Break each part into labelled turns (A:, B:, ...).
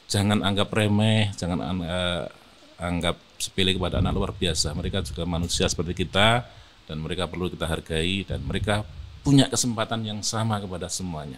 A: jangan anggap remeh, jangan anggap sepele kepada anak luar biasa. Mereka juga manusia seperti kita dan mereka perlu kita hargai dan mereka punya kesempatan yang sama kepada semuanya.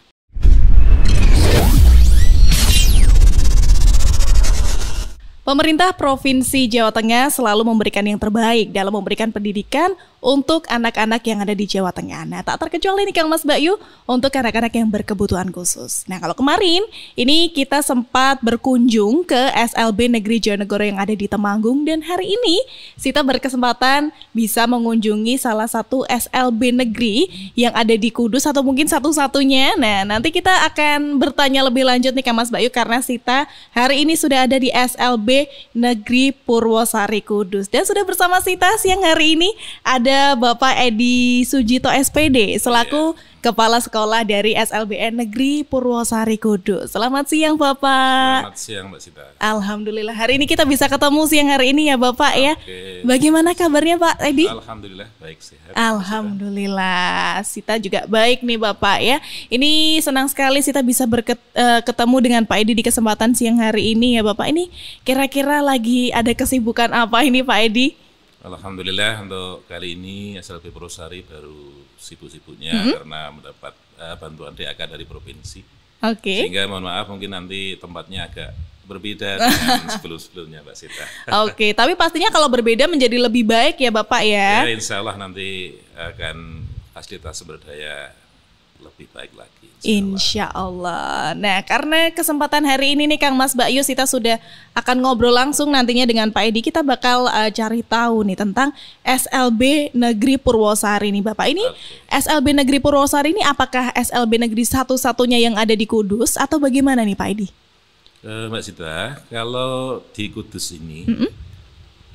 B: Pemerintah Provinsi Jawa Tengah selalu memberikan yang terbaik dalam memberikan pendidikan untuk anak-anak yang ada di Jawa Tengah. Nah, tak terkecuali nih Kang Mas Bayu untuk anak-anak yang berkebutuhan khusus. Nah, kalau kemarin ini kita sempat berkunjung ke SLB Negeri Jonegoro yang ada di Temanggung dan hari ini Sita berkesempatan bisa mengunjungi salah satu SLB negeri yang ada di Kudus atau mungkin satu-satunya. Nah, nanti kita akan bertanya lebih lanjut nih Kang Mas Bayu karena Sita hari ini sudah ada di SLB Negeri Purwosari Kudus dan sudah bersama Sita siang hari ini ada Bapak Edi Sujito SPD selaku Kepala Sekolah dari SLBN Negeri Purwosari Kudus. Selamat siang Bapak.
A: Selamat siang Mbak Sita.
B: Alhamdulillah hari ini kita bisa ketemu siang hari ini ya Bapak ya. Bagaimana kabarnya Pak Edi?
A: Alhamdulillah baik sehat.
B: Alhamdulillah Sita juga baik nih Bapak ya. Ini senang sekali Sita bisa ketemu dengan Pak Edi di kesempatan siang hari ini ya Bapak. Ini kira-kira lagi ada kesibukan apa ini Pak Edi?
A: Alhamdulillah untuk kali ini SLB Purwosari baru sibuk-sibuknya karena mendapat bantuan DAK dari provinsi. Sehingga mohon maaf mungkin nanti tempatnya agak berbeda dengan sebelum-sebelumnya Mbak Sita.
B: Tapi pastinya kalau berbeda menjadi lebih baik ya Bapak ya.
A: Ya insya Allah nanti akan fasilitas sumber daya lebih baik lagi.
B: Insya Allah. Nah karena kesempatan hari ini nih Kang Mas Bayu Sita sudah akan ngobrol langsung nantinya dengan Pak Edi. Kita bakal cari tahu nih tentang SLB Negeri Purwosari nih Bapak. Ini SLB Negeri Purwosari ini apakah SLB Negeri satu-satunya yang ada di Kudus atau bagaimana nih Pak Edi?
A: Mbak Sita, kalau di Kudus ini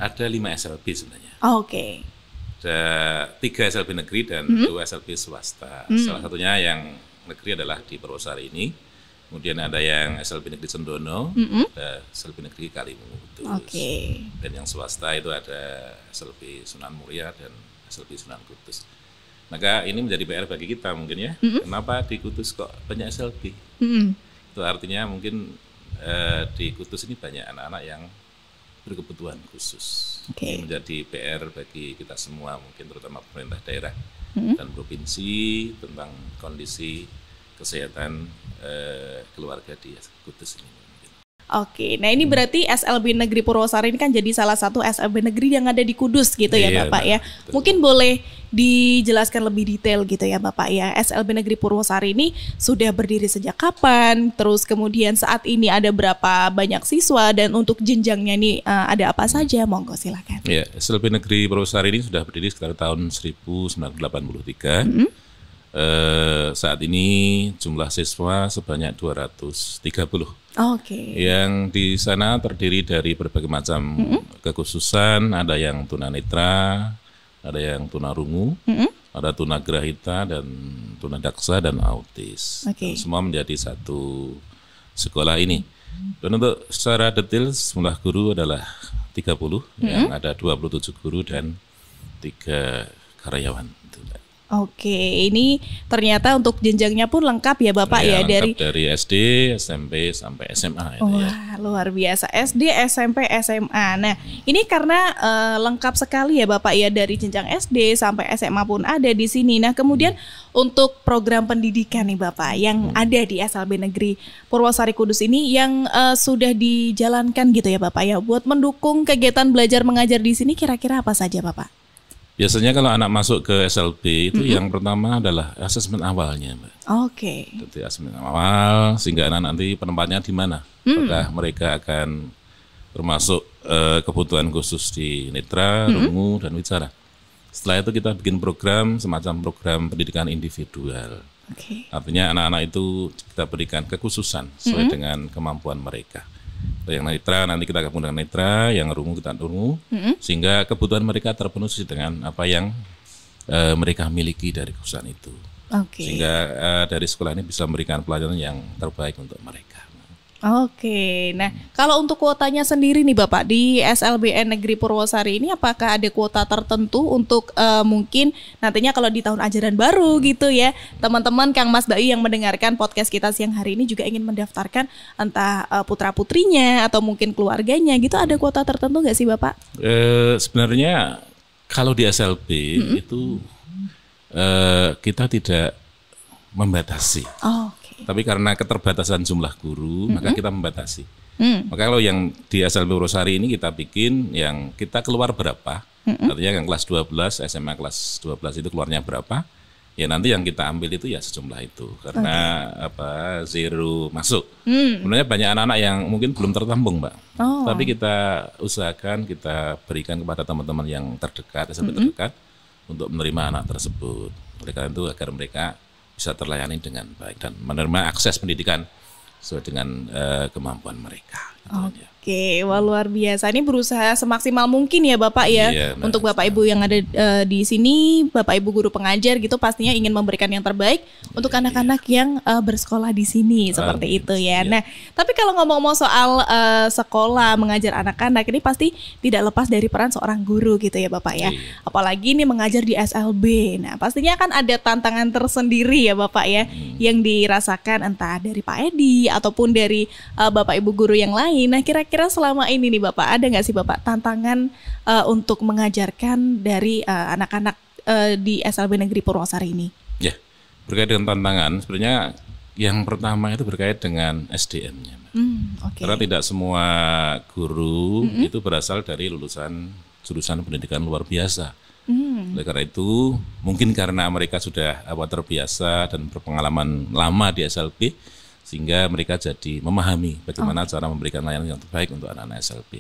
A: ada 5 SLB sebenarnya. Ada 3 SLB negeri dan 2 SLB swasta. Salah satunya yang negeri adalah di Purwosari ini. Kemudian ada yang SLB negeri Sendono, ada SLB negeri Kalimungu. Dan yang swasta itu ada SLB Sunan Muria dan SLB Sunan Kudus. Maka ini menjadi PR bagi kita mungkin ya. Kenapa di Kudus kok banyak SLB? Itu artinya mungkin di Kudus ini banyak anak-anak yang berkebutuhan khusus. Ini menjadi PR bagi kita semua mungkin terutama pemerintah daerah dan provinsi tentang kondisi kesehatan keluarga di Kudus ini.
B: Nah ini berarti SLB Negeri Purwosari ini kan jadi salah satu SLB negeri yang ada di Kudus gitu ya Bapak ya. Betul. Mungkin boleh dijelaskan lebih detail gitu ya Bapak ya. SLB Negeri Purwosari ini sudah berdiri sejak kapan? Terus kemudian saat ini ada berapa banyak siswa dan untuk jenjangnya ini ada apa saja? Monggo silakan. Ya,
A: SLB Negeri Purwosari ini sudah berdiri sekitar tahun 1983. Saat ini jumlah siswa sebanyak 230. Yang di sana terdiri dari berbagai macam kekhususan, ada yang tunanetra, ada yang tunarungu, ada tunagrahita dan tunadaksa dan autis. Dan semua menjadi satu sekolah ini. Dan untuk secara detail jumlah guru adalah 30, yang ada 27 guru dan 3 karyawan.
B: Ini ternyata untuk jenjangnya pun lengkap ya Bapak ya,
A: dari SD, SMP sampai SMA.
B: Wah, luar biasa SD, SMP, SMA. Nah, ini karena lengkap sekali ya Bapak ya dari jenjang SD sampai SMA pun ada di sini. Nah, kemudian untuk program pendidikan nih Bapak yang ada di SLB Negeri Purwosari Kudus ini yang sudah dijalankan gitu ya Bapak ya buat mendukung kegiatan belajar mengajar di sini kira-kira apa saja Bapak?
A: Biasanya kalau anak masuk ke SLB itu yang pertama adalah asesmen awalnya, Mbak. Jadi asesmen awal sehingga anak nanti penempatnya di mana. Apakah mereka akan termasuk kebutuhan khusus di netra, rungu, dan wicara. Setelah itu kita bikin program semacam program pendidikan individual. Artinya anak-anak itu kita berikan kekhususan sesuai dengan kemampuan mereka. Yang netra nanti kita gabung dengan netra, yang rungu kita rungu, sehingga kebutuhan mereka terpenuhi dengan apa yang mereka miliki dari kekhususan itu. Sehingga dari sekolah ini bisa memberikan pelajaran yang terbaik untuk mereka.
B: Oke, nah kalau untuk kuotanya sendiri nih Bapak di SLBN Negeri Purwosari ini apakah ada kuota tertentu untuk mungkin nantinya kalau di tahun ajaran baru gitu ya, teman-teman Kang Mas Bayu yang mendengarkan podcast kita siang hari ini juga ingin mendaftarkan entah putra-putrinya atau mungkin keluarganya gitu, ada kuota tertentu nggak sih Bapak?
A: Sebenarnya kalau di SLB itu kita tidak membatasi. Tapi karena keterbatasan jumlah guru, maka kita membatasi. Maka kalau yang di SLB Purwosari ini kita bikin yang kita keluar berapa, artinya yang kelas 12, SMA kelas 12 itu keluarnya berapa, ya nanti yang kita ambil itu ya sejumlah itu. Karena zero masuk. Sebenarnya banyak anak-anak yang mungkin belum tertampung, Mbak. Tapi kita usahakan, kita berikan kepada teman-teman yang terdekat, SMP terdekat, untuk menerima anak tersebut. Oleh karena itu agar mereka bisa terlayani dengan baik dan menerima akses pendidikan sesuai dengan kemampuan mereka. Oke,
B: wah luar biasa. Ini berusaha semaksimal mungkin ya Bapak ya. Iya, untuk Bapak Ibu yang ada di sini, Bapak Ibu guru pengajar gitu pastinya ingin memberikan yang terbaik untuk anak-anak yang bersekolah di sini seperti itu ya. Nah, tapi kalau ngomong-ngomong soal sekolah mengajar anak-anak ini pasti tidak lepas dari peran seorang guru gitu ya Bapak ya. Apalagi ini mengajar di SLB. Nah, pastinya kan ada tantangan tersendiri ya Bapak ya yang dirasakan entah dari Pak Edi ataupun dari Bapak Ibu guru yang lain. Nah, kira-kira selama ini nih Bapak, ada nggak sih Bapak tantangan untuk mengajarkan dari anak-anak di SLB Negeri Purwosari ini?
A: Ya, berkait dengan tantangan, sebenarnya yang pertama itu berkait dengan SDM-nya. Karena tidak semua guru itu berasal dari lulusan jurusan pendidikan luar biasa. Oleh karena itu, mungkin karena mereka sudah terbiasa dan berpengalaman lama di SLB, sehingga mereka jadi memahami bagaimana cara memberikan layanan yang terbaik untuk anak-anak SLB.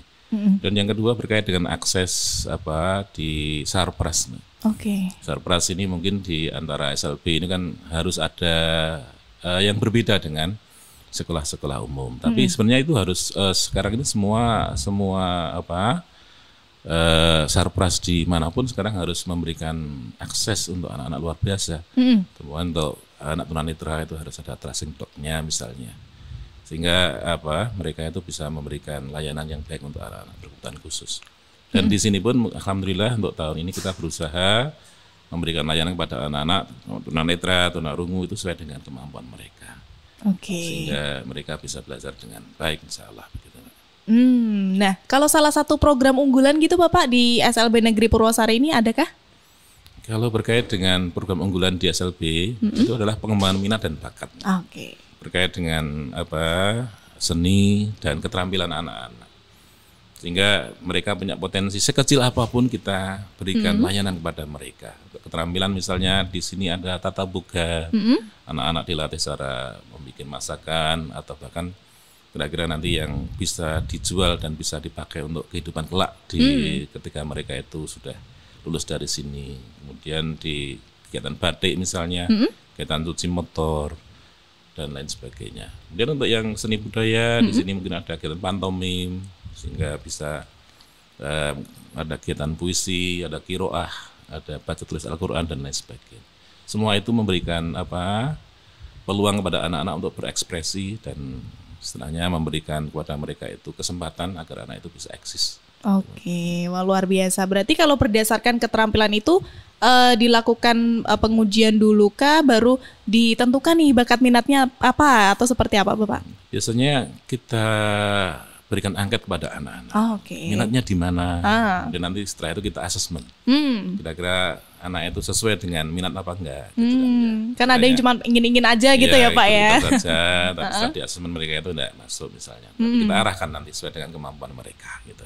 A: Dan yang kedua berkait dengan akses di Sarpras. Sarpras ini mungkin di antara SLB ini kan harus ada yang berbeda dengan sekolah-sekolah umum. Tapi sebenarnya itu harus sekarang ini semua Sarpras dimanapun sekarang harus memberikan akses untuk anak-anak luar biasa. Temuan untuk anak tunanetra itu harus ada tracing dog-nya misalnya, sehingga mereka itu bisa memberikan layanan yang baik untuk anak-anak berkebutuhan khusus. Dan di sini pun alhamdulillah untuk tahun ini kita berusaha memberikan layanan kepada anak-anak tunanetra, tunarungu itu sesuai dengan kemampuan mereka, sehingga mereka bisa belajar dengan baik insyaallah begitu.
B: Nah, kalau salah satu program unggulan gitu Bapak di SLB Negeri Purwosari ini adakah?
A: Kalau berkait dengan program unggulan di SLB itu adalah pengembangan minat dan bakat. Berkait dengan seni dan keterampilan anak-anak. Sehingga mereka punya potensi sekecil apapun kita berikan layanan kepada mereka. Keterampilan misalnya di sini ada tata boga, anak-anak dilatih cara membuat masakan atau bahkan kira-kira nanti yang bisa dijual dan bisa dipakai untuk kehidupan kelak ketika mereka itu sudah lulus dari sini. Kemudian di kegiatan batik misalnya, kegiatan cuci motor dan lain sebagainya. Kemudian untuk yang seni budaya di sini mungkin ada kegiatan pantomim sehingga bisa ada kegiatan puisi, ada qiraah, ada baca tulis Al-Qur'an dan lain sebagainya. Semua itu memberikan peluang kepada anak-anak untuk berekspresi dan istilahnya memberikan kepada mereka itu kesempatan agar anak itu bisa eksis.
B: Wah luar biasa. Berarti kalau berdasarkan keterampilan itu dilakukan pengujian dulu kah, baru ditentukan nih bakat minatnya apa atau seperti apa Bapak?
A: Biasanya kita berikan angket kepada anak-anak. Minatnya di mana? Dan nanti setelah itu kita asesmen. Kira-kira anak itu sesuai dengan minat apa enggak? Gitu
B: kan ada yang cuma ingin-ingin aja gitu ya Pak ya.
A: Saja, tapi setelah di asesmen mereka itu enggak masuk misalnya. Tapi kita arahkan nanti sesuai dengan kemampuan mereka gitu.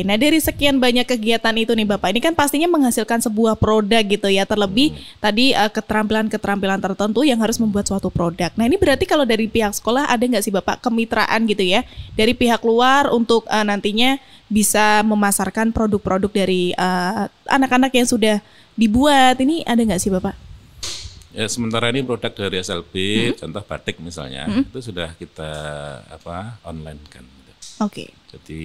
B: Nah dari sekian banyak kegiatan itu nih Bapak, ini kan pastinya menghasilkan sebuah produk gitu ya, terlebih tadi keterampilan-keterampilan tertentu yang harus membuat suatu produk. Nah ini berarti kalau dari pihak sekolah ada nggak sih Bapak kemitraan gitu ya, dari pihak luar untuk nantinya bisa memasarkan produk-produk dari anak-anak yang sudah dibuat, ini ada nggak sih Bapak?
A: Ya sementara ini produk dari SLB, contoh batik misalnya, itu sudah kita online kan. Jadi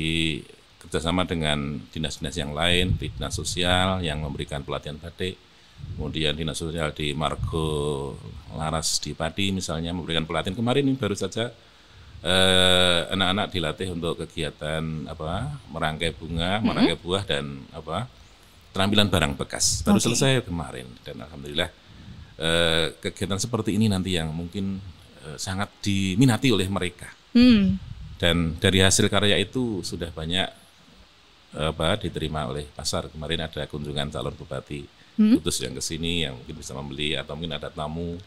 A: kerjasama dengan dinas-dinas yang lain, di dinas sosial yang memberikan pelatihan batik, kemudian dinas sosial di Margo Laras di Pati misalnya memberikan pelatihan. Kemarin ini baru saja anak-anak dilatih untuk kegiatan merangkai bunga, merangkai buah dan keterampilan barang bekas. Baru selesai kemarin dan alhamdulillah kegiatan seperti ini nanti yang mungkin sangat diminati oleh mereka. Dan dari hasil karya itu sudah banyak diterima oleh pasar. Kemarin ada kunjungan calon bupati Kudus yang ke sini yang mungkin bisa membeli atau mungkin ada tamu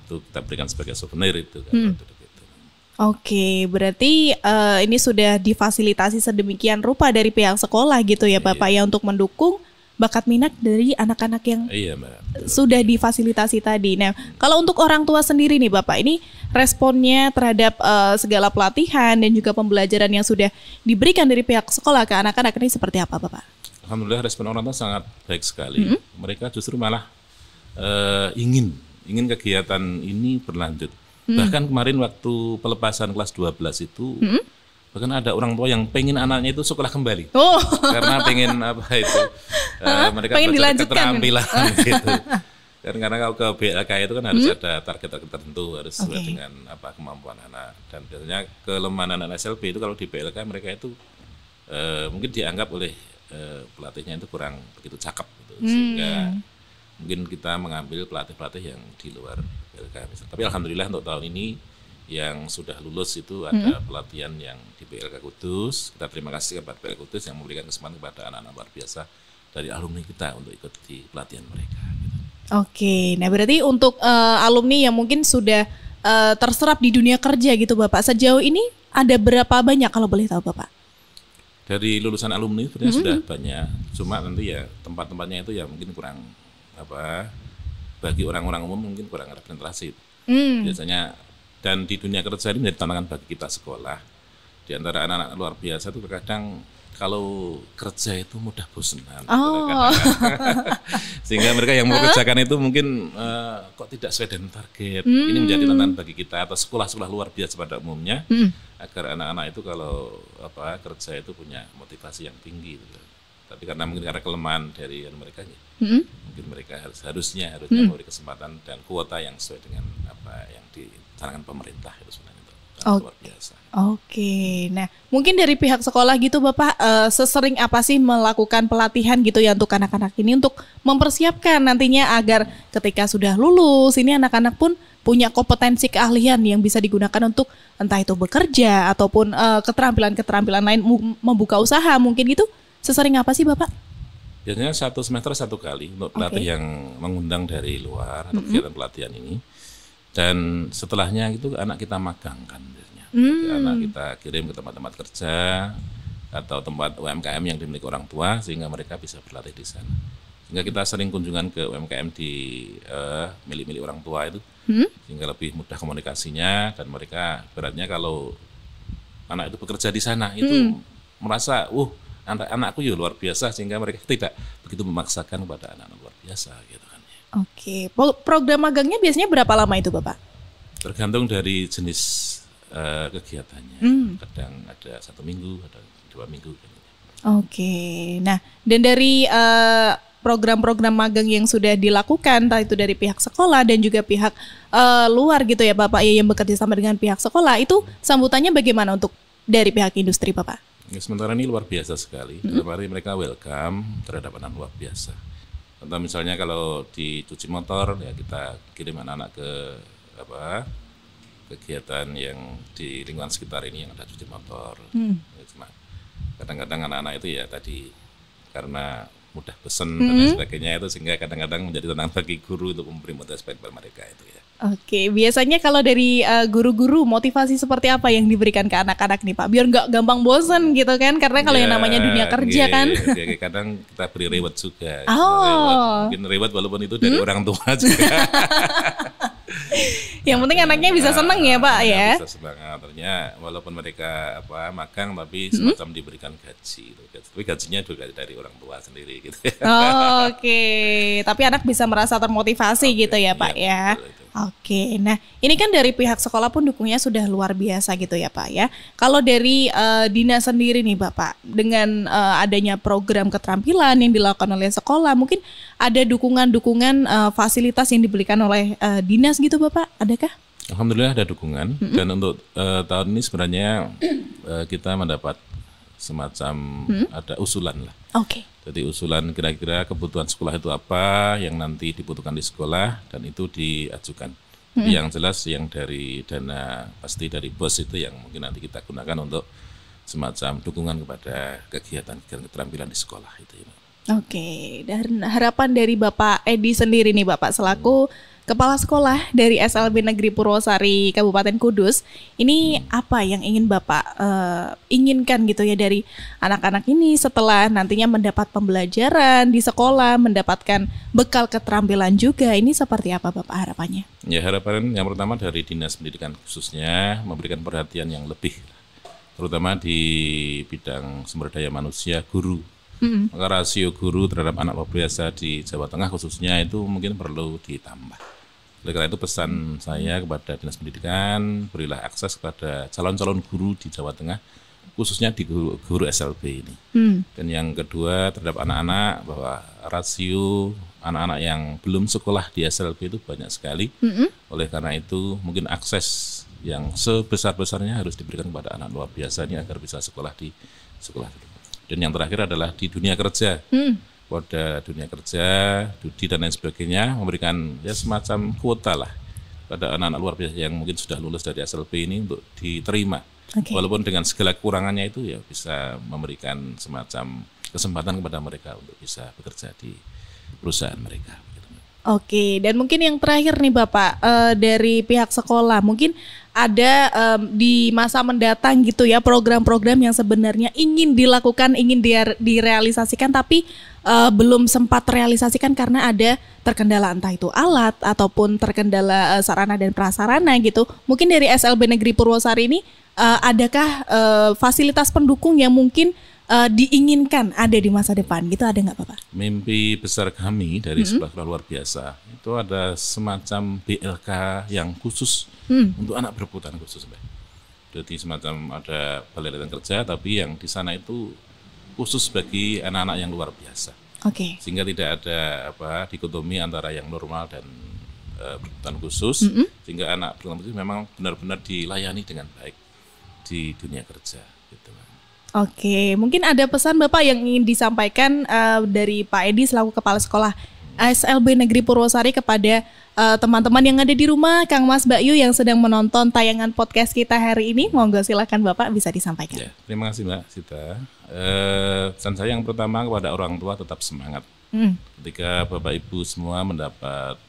A: itu kita berikan sebagai souvenir itu kan.
B: Oke, berarti ini sudah difasilitasi sedemikian rupa dari pihak sekolah gitu ya Bapak ya untuk mendukung bakat minat dari anak-anak yang sudah difasilitasi tadi. Nah, kalau untuk orang tua sendiri nih Bapak, ini responnya terhadap segala pelatihan dan juga pembelajaran yang sudah diberikan dari pihak sekolah ke anak-anak ini seperti apa Bapak?
A: Alhamdulillah respon orang tua sangat baik sekali. Mereka justru malah ingin kegiatan ini berlanjut. Bahkan kemarin waktu pelepasan kelas 12 itu bahkan ada orang tua yang pengen anaknya itu sekolah kembali. Karena pengen mereka belajar keterampilan gitu. Karena kalau ke BLK itu kan harus ada target tertentu, harus sesuai dengan kemampuan anak. Dan biasanya kelemahan anak SLB itu kalau di BLK mereka itu mungkin dianggap oleh pelatihnya itu kurang begitu cakep gitu. Sehingga mungkin kita mengambil pelatih-pelatih yang di luar BLK. Tapi alhamdulillah untuk tahun ini yang sudah lulus itu ada pelatihan yang di BLK Kudus. Kita terima kasih kepada BLK Kudus yang memberikan kesempatan kepada anak-anak luar biasa dari alumni kita untuk ikut di pelatihan mereka. Gitu.
B: Oke, nah berarti untuk alumni yang mungkin sudah terserap di dunia kerja gitu Bapak, sejauh ini ada berapa banyak kalau boleh tahu Bapak?
A: Dari lulusan alumni sebenarnya sudah banyak, cuma nanti ya tempat-tempatnya itu ya mungkin kurang bagi orang-orang umum mungkin kurang representasi. Biasanya dan di dunia kerja ini menjadi tantangan bagi kita sekolah. Di antara anak-anak luar biasa itu kadang kalau kerja itu mudah bosan. Sehingga mereka yang mau kerjakan itu mungkin kok tidak sesuai dengan target. Ini menjadi tantangan bagi kita atau sekolah-sekolah luar biasa pada umumnya agar anak-anak itu kalau kerja itu punya motivasi yang tinggi gitu. Tapi karena kelemahan dari mereka mungkin mereka harusnya memberi kesempatan dan kuota yang sesuai dengan apa yang dicanangkan pemerintah itu sebenarnya itu luar biasa.
B: Oke, nah mungkin dari pihak sekolah gitu Bapak sesering apa sih melakukan pelatihan gitu ya untuk anak-anak ini untuk mempersiapkan nantinya agar ketika sudah lulus ini anak-anak pun punya kompetensi keahlian yang bisa digunakan untuk entah itu bekerja ataupun keterampilan-keterampilan lain membuka usaha mungkin gitu. Sesering apa sih Bapak?
A: Biasanya 1 semester 1 kali untuk pelatih yang mengundang dari luar atau kegiatan pelatihan ini. Dan setelahnya itu anak kita magang kan biasanya. Jadi anak kita kirim ke tempat-tempat kerja atau tempat UMKM yang dimiliki orang tua sehingga mereka bisa berlatih di sana. Sehingga kita sering kunjungan ke UMKM di milik-milik orang tua itu sehingga lebih mudah komunikasinya dan mereka beratnya kalau anak itu bekerja di sana itu merasa anakku ya luar biasa sehingga mereka tidak begitu memaksakan kepada anak-anak luar biasa gitu kan.
B: Oke, program magangnya biasanya berapa lama itu Bapak?
A: Tergantung dari jenis kegiatannya. Kadang ada 1 minggu, ada 2 minggu.
B: Oke, nah dan dari program-program magang yang sudah dilakukan, entah itu dari pihak sekolah dan juga pihak luar gitu ya Bapak ya yang bekerja sama dengan pihak sekolah, itu sambutannya bagaimana untuk dari pihak industri Bapak?
A: Ya, sementara ini luar biasa sekali. Dalam hari mereka welcome terhadap anak luar biasa. Contoh misalnya kalau di cuci motor ya kita kirim anak-anak ke kegiatan yang di lingkungan sekitar ini yang ada cuci motor. Cuma kadang-kadang anak-anak itu ya tadi karena mudah pesen dan lain sebagainya itu sehingga kadang-kadang menjadi tantangan bagi guru untuk memberi motivasi kepada mereka itu ya.
B: Oke, biasanya kalau dari guru-guru motivasi seperti apa yang diberikan ke anak-anak nih Pak? Biar nggak gampang bosen gitu kan? Karena kalau yang namanya dunia kerja kan.
A: Kadang kita beri reward juga. Mungkin reward walaupun itu dari orang tua juga.
B: Yang penting anaknya bisa senang ya Pak ya.
A: Bisa semangat. Ternyata walaupun mereka magang tapi semacam diberikan gaji. Tapi gajinya juga dari orang tua sendiri gitu.
B: Oke, tapi anak bisa merasa termotivasi gitu ya Pak ya. Oke, nah ini kan dari pihak sekolah pun dukungnya sudah luar biasa gitu ya Pak ya. Kalau dari dinas sendiri nih Bapak, dengan adanya program keterampilan yang dilakukan oleh sekolah, mungkin ada dukungan-dukungan fasilitas yang diberikan oleh dinas gitu Bapak, adakah?
A: Alhamdulillah ada dukungan. Dan untuk tahun ini sebenarnya kita mendapat semacam ada usulan lah. Jadi usulan kira-kira kebutuhan sekolah itu apa yang nanti dibutuhkan di sekolah dan itu diajukan. Yang jelas yang dari dana pasti dari BOS itu yang mungkin nanti kita gunakan untuk semacam dukungan kepada kegiatan keterampilan di sekolah itu.
B: Dan harapan dari Bapak Edi sendiri nih Bapak selaku Kepala Sekolah dari SLB Negeri Purwosari Kabupaten Kudus, ini apa yang ingin Bapak inginkan gitu ya dari anak-anak ini setelah nantinya mendapat pembelajaran di sekolah, mendapatkan bekal keterampilan juga, ini seperti apa Bapak harapannya?
A: Ya, harapan yang pertama dari Dinas Pendidikan khususnya memberikan perhatian yang lebih, terutama di bidang sumber daya manusia, guru. Maka rasio guru terhadap anak luar biasa di Jawa Tengah khususnya itu mungkin perlu ditambah. Oleh karena itu pesan saya kepada Dinas Pendidikan, berilah akses kepada calon-calon guru di Jawa Tengah, khususnya di guru SLB ini. Dan yang kedua terhadap anak-anak, bahwa rasio anak-anak yang belum sekolah di SLB itu banyak sekali. Oleh karena itu mungkin akses yang sebesar-besarnya harus diberikan kepada anak luar biasa ini agar bisa sekolah di sekolah. Dan yang terakhir adalah di dunia kerja, pada dunia kerja, studi dan lain sebagainya, memberikan ya semacam kuota lah pada anak-anak luar biasa yang mungkin sudah lulus dari SLB ini untuk diterima. Walaupun dengan segala kekurangannya itu ya bisa memberikan semacam kesempatan kepada mereka untuk bisa bekerja di perusahaan mereka.
B: Dan mungkin yang terakhir nih Bapak, dari pihak sekolah mungkin ada di masa mendatang gitu ya program-program yang sebenarnya ingin dilakukan, ingin direalisasikan tapi belum sempat realisasikan karena ada terkendala entah itu alat ataupun terkendala sarana dan prasarana gitu. Mungkin dari SLB Negeri Purwosari ini adakah fasilitas pendukung yang mungkin diinginkan ada di masa depan gitu, ada nggak Bapak? Mimpi
A: besar kami dari sekolah luar biasa itu ada semacam BLK yang khusus untuk anak berkebutuhan khusus, Mbak. Jadi semacam ada balai latihan kerja tapi yang di sana itu khusus bagi anak-anak yang luar biasa. Sehingga tidak ada dikotomi antara yang normal dan berkebutuhan khusus, sehingga anak berkebutuhan khusus memang benar-benar dilayani dengan baik di dunia kerja gitu.
B: Mungkin ada pesan Bapak yang ingin disampaikan dari Pak Edi selaku Kepala Sekolah SLB Negeri Purwosari kepada teman-teman yang ada di rumah, Kang Mas Mbak Yu yang sedang menonton tayangan podcast kita hari ini. Monggo silakan Bapak bisa disampaikan.
A: Ya, terima kasih Mbak Sita. Pesan saya yang pertama kepada orang tua tetap semangat. Ketika Bapak Ibu semua mendapat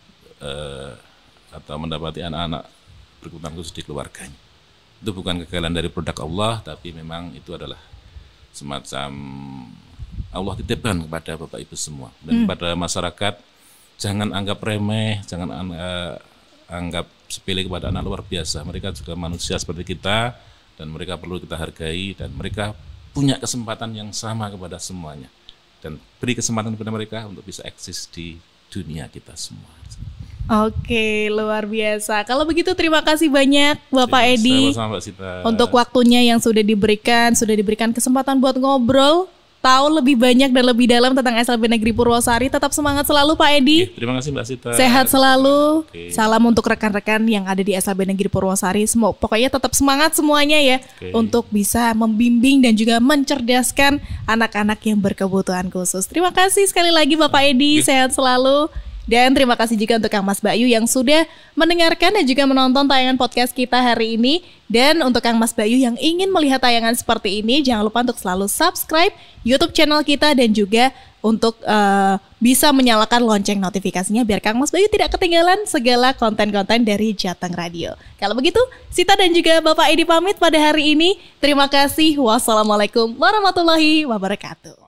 A: atau mendapati anak-anak berkebutuhan khusus di keluarganya, itu bukan kegagalan dari produk Allah, tapi memang itu adalah semacam Allah titipkan kepada Bapak Ibu semua. Dan pada masyarakat, jangan anggap remeh, jangan anggap sepele kepada anak luar biasa. Mereka juga manusia seperti kita, dan mereka perlu kita hargai, dan mereka punya kesempatan yang sama kepada semuanya. Dan beri kesempatan kepada mereka untuk bisa eksis di dunia kita semua.
B: Luar biasa. Kalau begitu terima kasih banyak Bapak Edi untuk waktunya yang sudah diberikan kesempatan buat ngobrol, tahu lebih banyak dan lebih dalam tentang SLB Negeri Purwosari. Tetap semangat selalu Pak Edi.
A: Terima kasih Mbak Sita.
B: Sehat selalu. Salam untuk rekan-rekan yang ada di SLB Negeri Purwosari. Pokoknya tetap semangat semuanya ya untuk bisa membimbing dan juga mencerdaskan anak-anak yang berkebutuhan khusus. Terima kasih sekali lagi Bapak Edi. Sehat selalu. Dan terima kasih juga untuk Kang Mas Mbak Yu yang sudah mendengarkan dan juga menonton tayangan podcast kita hari ini. Dan untuk Kang Mas Mbak Yu yang ingin melihat tayangan seperti ini, jangan lupa untuk selalu subscribe YouTube channel kita dan juga untuk bisa menyalakan lonceng notifikasinya biar Kang Mas Mbak Yu tidak ketinggalan segala konten-konten dari Jateng Radio. Kalau begitu, Sita dan juga Bapak Edi pamit pada hari ini. Terima kasih. Wassalamualaikum warahmatullahi wabarakatuh.